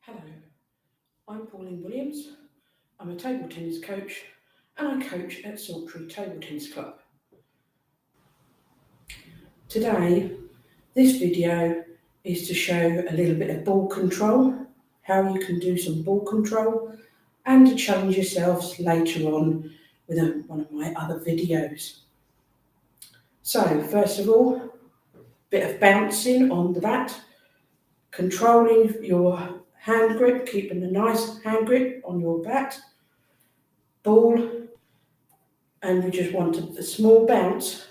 Hello, I'm Pauline Williams. I'm a table tennis coach and I coach at Salttree Table Tennis Club. Today, this video is to show a little bit of ball control, how you can do some ball control and to challenge yourselves later on with one of my other videos. So, first of all, a bit of bouncing on the bat, controlling your hand grip, keeping a nice hand grip on your bat, ball, and we just want a small bounce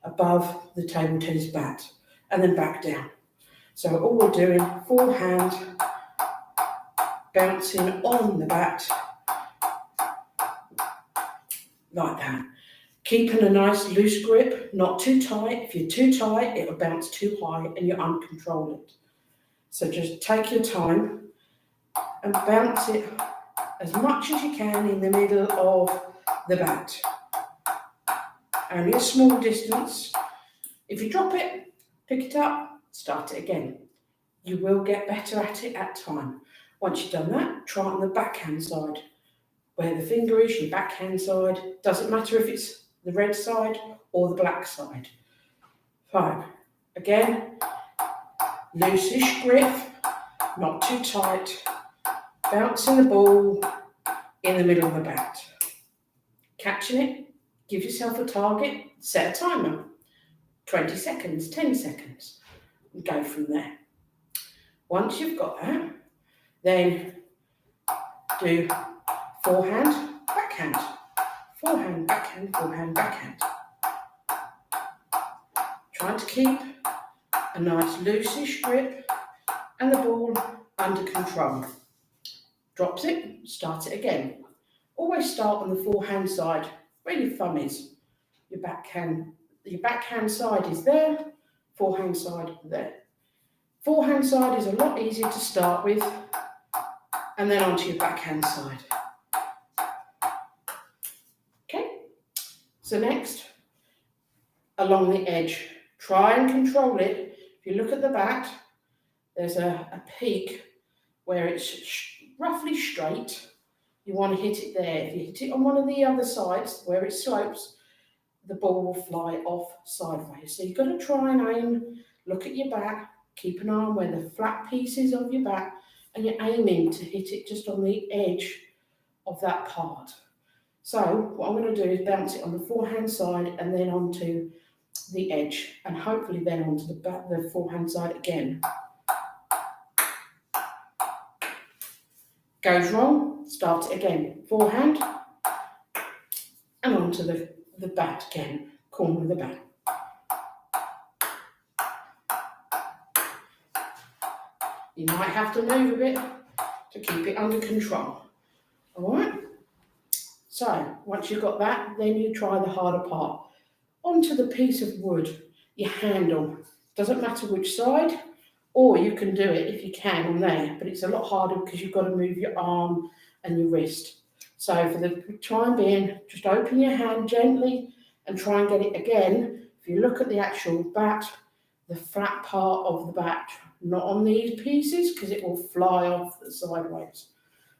above the table tennis bat and then back down. So all we're doing, forehand, bouncing on the bat like that. Keeping a nice loose grip, not too tight. If you're too tight, it'll bounce too high and you'll uncontrol it. So just take your time and bounce it as much as you can in the middle of the bat. Only a small distance. If you drop it, pick it up, start it again. You will get better at it at time. Once you've done that, try it on the backhand side. Where the finger is, your backhand side. Doesn't matter if it's the red side or the black side. Fine. Again, loosish grip, not too tight. Bouncing the ball in the middle of the bat. Catching it, give yourself a target, set a timer. 20 seconds, 10 seconds, and go from there. Once you've got that, then do forehand, backhand, forehand, backhand, forehand, backhand. Trying to keep a nice loosish grip and the ball under control. Drops it, start it again. Always start on the forehand side, where your thumb is. Your backhand side is there, forehand side there. Forehand side is a lot easier to start with, and then onto your backhand side. Okay, so next, along the edge, try and control it. If you look at the bat, there's a peak where it's roughly straight. You want to hit it there. If you hit it on one of the other sides where it slopes, the ball will fly off sideways. So you've got to try and aim, look at your bat, keep an eye on where the flat piece is of your bat, and you're aiming to hit it just on the edge of that part. So what I'm going to do is bounce it on the forehand side and then onto the edge, and hopefully then onto the forehand side again. Goes wrong, start it again. Forehand, and onto the bat again, corner of the bat. You might have to move a bit to keep it under control. All right? So, once you've got that, then you try the harder part. Onto the piece of wood, your handle. Doesn't matter which side, or you can do it if you can on there, but it's a lot harder because you've got to move your arm and your wrist. So for the time being, just open your hand gently and try and get it again. If you look at the actual bat, the flat part of the bat, not on these pieces because it will fly off sideways.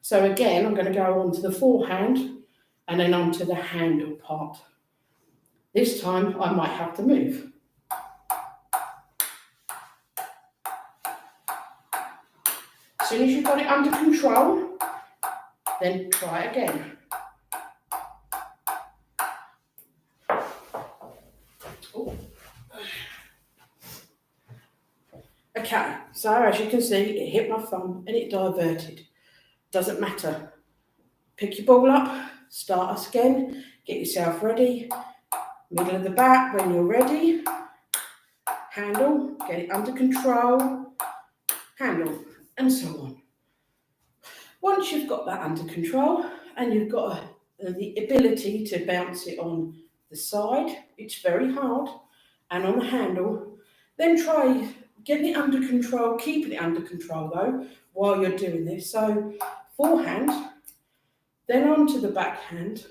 So again, I'm going to go onto the forehand and then onto the handle part. This time I might have to move. As soon as you've got it under control, then try again. Ooh. Okay, so as you can see, it hit my thumb and it diverted. Doesn't matter. Pick your ball up, start us again, get yourself ready. Middle of the bat when you're ready. Handle, get it under control. Handle, and so on. Once you've got that under control and you've got the ability to bounce it on the side, it's very hard, and on the handle, then try getting it under control, keeping it under control though, while you're doing this. So forehand, then onto the backhand,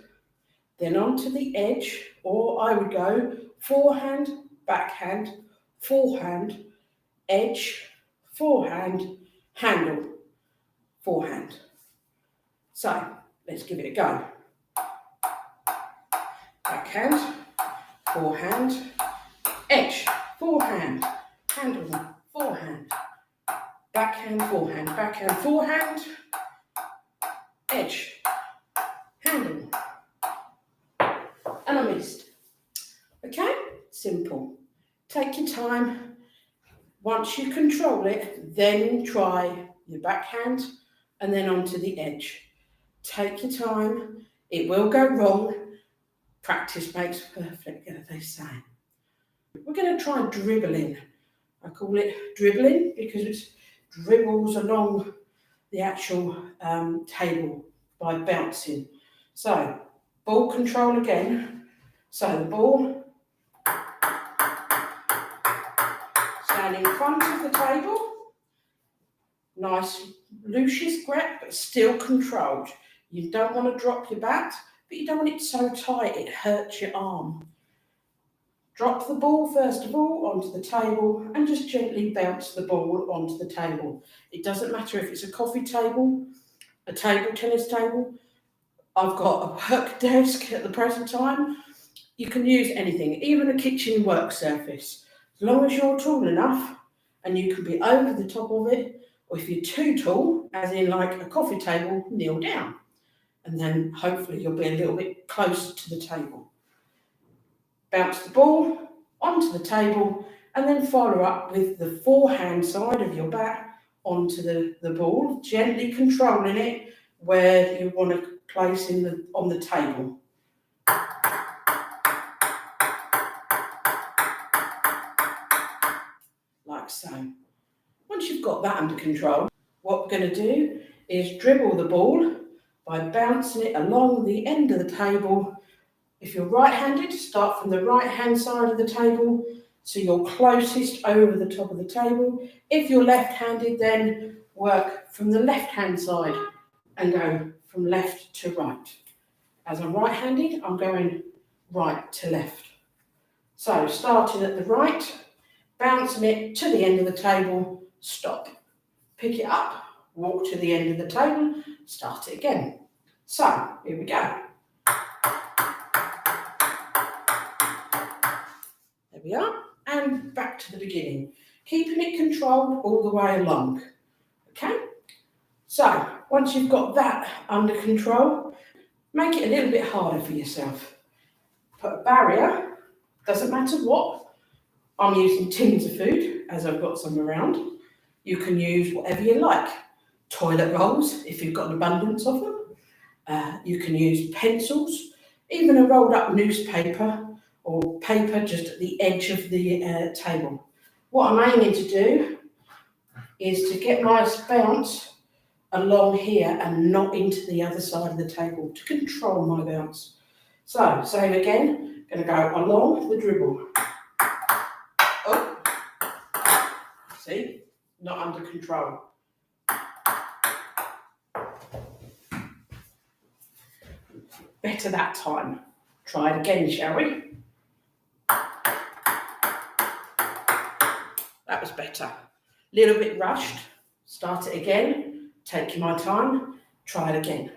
then onto the edge, or I would go forehand, backhand, forehand, edge, forehand, handle. forehand. So let's give it a go. Backhand, forehand, edge, forehand, handle, forehand, backhand, forehand, edge, handle, and I missed. Okay, simple. Take your time. Once you control it, then try your backhand and then onto the edge. Take your time. It will go wrong. Practice makes perfect, as they say. We're going to try dribbling. I call it dribbling because it dribbles along the actual table by bouncing. So, ball control again. So the ball stand in front of the table. Nice loose grip, but still controlled. You don't want to drop your bat, but you don't want it so tight it hurts your arm. Drop the ball first of all onto the table and just gently bounce the ball onto the table. It doesn't matter if it's a coffee table, a table tennis table. I've got a work desk at the present time. You can use anything, even a kitchen work surface. As long as you're tall enough and you can be over the top of it, or if you're too tall, as in like a coffee table, kneel down. And then hopefully you'll be a little bit closer to the table. Bounce the ball onto the table and then follow up with the forehand side of your bat onto the ball, gently controlling it where you want to place on the table. Like so. Once you've got that under control, what we're going to do is dribble the ball by bouncing it along the end of the table. If you're right-handed, start from the right-hand side of the table, so you're closest over the top of the table. If you're left-handed, then work from the left-hand side and go from left to right. As I'm right-handed, I'm going right to left. So starting at the right, bouncing it to the end of the table, stop. Pick it up, walk to the end of the table, start it again. So, here we go. There we are, and back to the beginning. Keeping it controlled all the way along. Okay? So, once you've got that under control, make it a little bit harder for yourself. Put a barrier, doesn't matter what. I'm using tins of food, as I've got some around. You can use whatever you like. Toilet rolls, if you've got an abundance of them. You can use pencils, even a rolled up newspaper or paper just at the edge of the table. What I'm aiming to do is to get my bounce along here and not into the other side of the table to control my bounce. So, same again, going to go along the dribble. Oh, see, not under control. Better that time. Try it again, shall we? That was better. Little bit rushed. Start it again. Take my time. Try it again.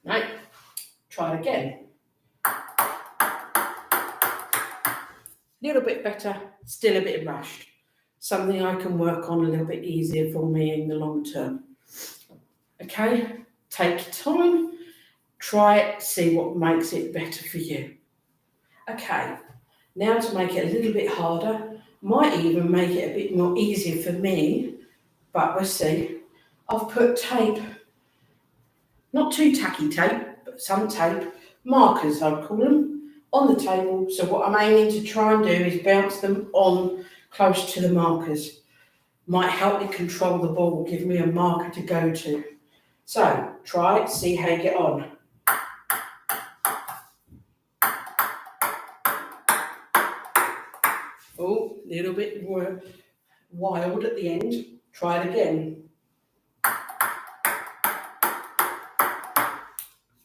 Right. Try it again. Little bit better. Still a bit rushed. Something I can work on a little bit easier for me in the long term. Okay, take your time, try it, see what makes it better for you. Okay, now to make it a little bit harder, might even make it a bit more easier for me, but we'll see. I've put tape, not too tacky tape, but some tape, markers I'd call them, on the table. So what I'm aiming to try and do is bounce them on close to the markers. Might help me control the ball, give me a marker to go to. So, try it, see how you get on. Oh, a little bit more wild at the end. Try it again.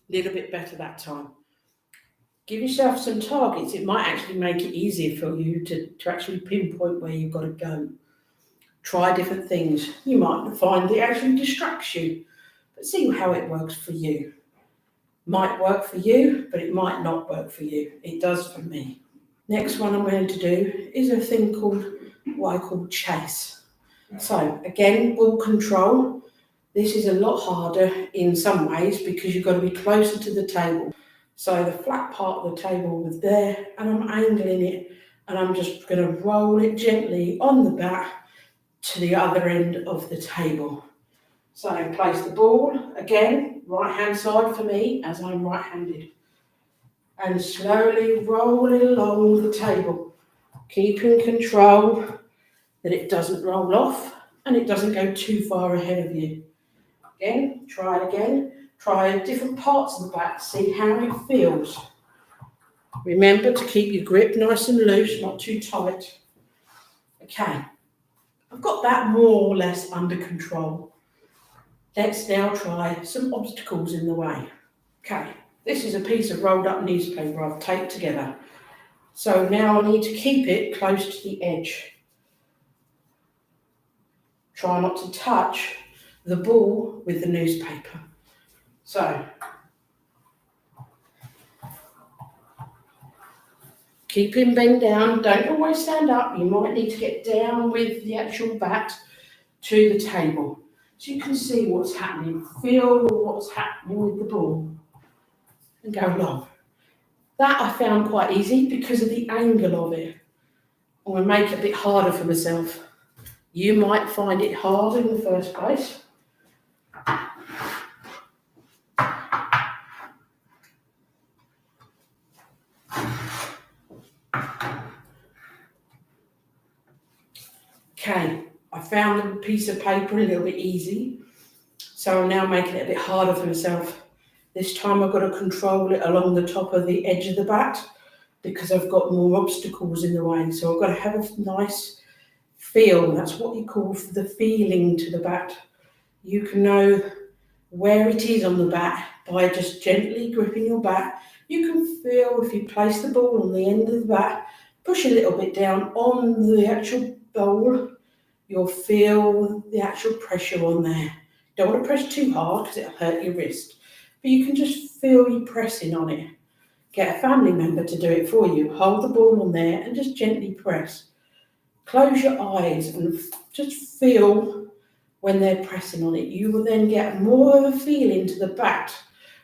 Little bit better that time. Give yourself some targets. It might actually make it easier for you to actually pinpoint where you've got to go. Try different things. You might find it actually distracts you, but see how it works for you. Might work for you, but it might not work for you. It does for me. Next one I'm going to do is a thing called what I call chase. So again, ball control. This is a lot harder in some ways because you've got to be closer to the table. So the flat part of the table was there, and I'm angling it, and I'm just going to roll it gently on the bat to the other end of the table. So place the ball, again, right hand side for me as I'm right handed. And slowly roll it along the table. Keeping control that it doesn't roll off and it doesn't go too far ahead of you. Again, try it again. Try different parts of the bat, see how it feels. Remember to keep your grip nice and loose, not too tight. Okay, I've got that more or less under control. Let's now try some obstacles in the way. Okay, this is a piece of rolled up newspaper I've taped together. So now I need to keep it close to the edge. Try not to touch the ball with the newspaper. So, keep him bent down, don't always stand up, you might need to get down with the actual bat to the table. So you can see what's happening, feel what's happening with the ball and go along. That I found quite easy because of the angle of it. I'm going to make it a bit harder for myself. You might find it hard in the first place. Okay, I found the piece of paper a little bit easy, so I'm now making it a bit harder for myself. This time I've got to control it along the top of the edge of the bat because I've got more obstacles in the way. So I've got to have a nice feel. That's what you call the feeling to the bat. You can know where it is on the bat by just gently gripping your bat. You can feel if you place the ball on the end of the bat, push a little bit down on the actual ball, you'll feel the actual pressure on there. Don't want to press too hard because it'll hurt your wrist, but you can just feel you pressing on it. Get a family member to do it for you. Hold the ball on there and just gently press. Close your eyes and just feel when they're pressing on it. You will then get more of a feeling to the bat,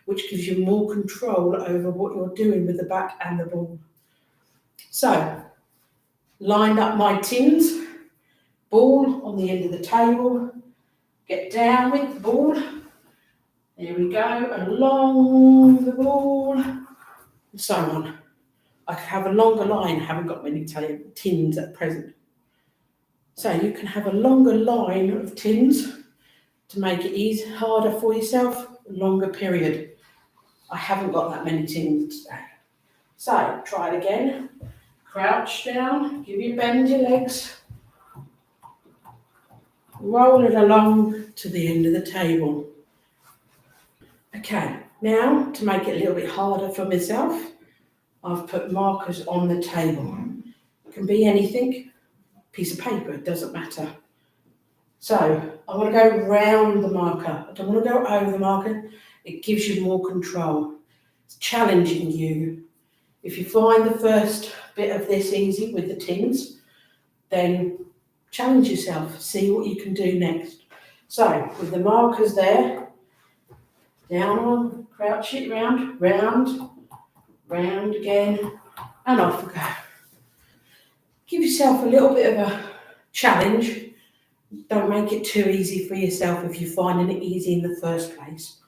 which gives you more control over what you're doing with the bat and the ball. So, lined up my tins, ball on the end of the table, get down with the ball, there we go, along the ball, and so on. I could have a longer line, I haven't got many tins at present. So you can have a longer line of tins to make it harder for yourself, a longer period. I haven't got that many tins today. So try it again. Crouch down, bend your legs. Roll it along to the end of the table. Okay, now to make it a little bit harder for myself, I've put markers on the table. It can be anything, piece of paper, it doesn't matter. So I want to go round the marker. I don't want to go over the marker. It gives you more control. It's challenging you. If you find the first bit of this easy with the tins, then challenge yourself. See what you can do next. So with the markers there, down on, crouch it round, round again, and off we go. Give yourself a little bit of a challenge. Don't make it too easy for yourself if you're finding it easy in the first place.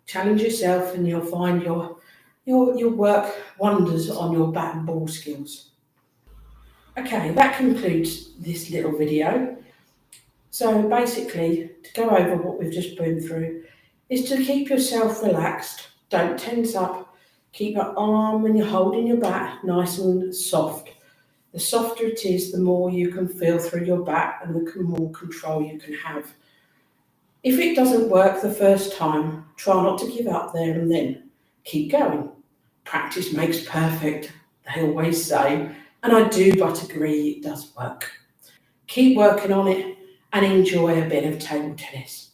Challenge yourself and you'll find you'll work wonders on your bat and ball skills. Okay, that concludes this little video. So basically, to go over what we've just been through, is to keep yourself relaxed. Don't tense up. Keep your arm when you're holding your bat nice and soft. The softer it is, the more you can feel through your bat and the more control you can have. If it doesn't work the first time, try not to give up there and then. Keep going. Practice makes perfect, they always say, and I do but agree it does work. Keep working on it and enjoy a bit of table tennis.